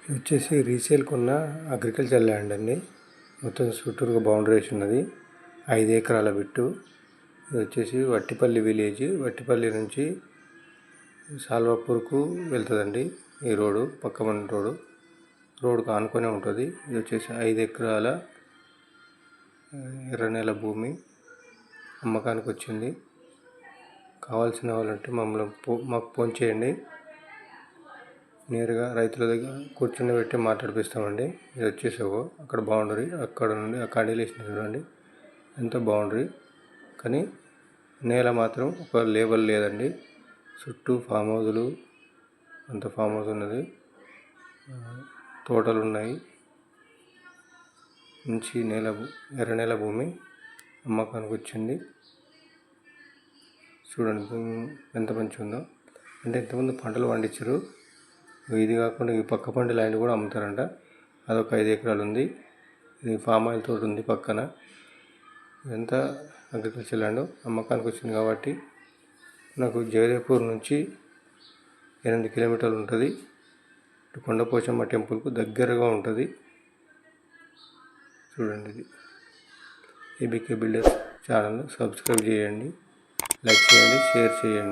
ఇది వచ్చేసి రీసేల్ కొన్న అగ్రికల్చర్ ల్యాండ్ అండి. మొత్తం చుట్టూరుగా బౌండరీ వేసి ఉన్నది. 5 ఎకరాల బిట్టు. ఇది వచ్చేసి వట్టిపల్లి విలేజ్. వట్టిపల్లి నుంచి సాల్వాపూర్కు వెళ్తుందండి. ఈ రోడ్డు పక్కన రోడ్డుకు ఆనుకొనే ఉంటుంది. ఇది వచ్చేసి 5 ఎకరాల ఎర్ర నేల భూమి అమ్మకానికి వచ్చింది. కావాల్సిన వాళ్ళంటే మాకు ఫోన్ చేయండి. నేరుగా రైతుల దగ్గర కూర్చుని పెట్టి మాట్లాడిపిస్తామండి. ఇది వచ్చేసి అక్కడ బౌండరీ, అక్కడ నుండి ఆ కండిలేషన్ చూడండి ఎంత బౌండరీ. కానీ నేల మాత్రం ఒక లేబల్ లేదండి. చుట్టూ ఫామ్ హౌజులు, అంత ఫామ్ హౌస్ ఉన్నది, తోటలు ఉన్నాయి. మంచి ఎర్ర నేల భూమి అమ్మకానికి వచ్చింది. చూడండి భూమి ఎంత మంచిగా ఉందో. అంటే ఇంతకుముందు పంటలు పండించారు. ఇది కాకుండా ఈ పక్క పంట ల్యాండ్ కూడా అమ్ముతారంట. అదొక 5 ఎకరాలు ఉంది. ఇది ఫామ్ ఆయిల్ తోట ఉంది పక్కన. ఇదంతా అగ్రికల్చర్ ల్యాండ్ అమ్మకానికి వచ్చింది కాబట్టి నాకు జగదేపూర్ నుంచి 8 కిలోమీటర్లు ఉంటుంది. కొండపోచమ్మ టెంపుల్కు దగ్గరగా ఉంటుంది. చూడండి, ఇది ఏబీకే బిల్డర్స్ ఛానల్ సబ్స్క్రైబ్ చేయండి, లైక్ చేయండి, షేర్ చేయండి.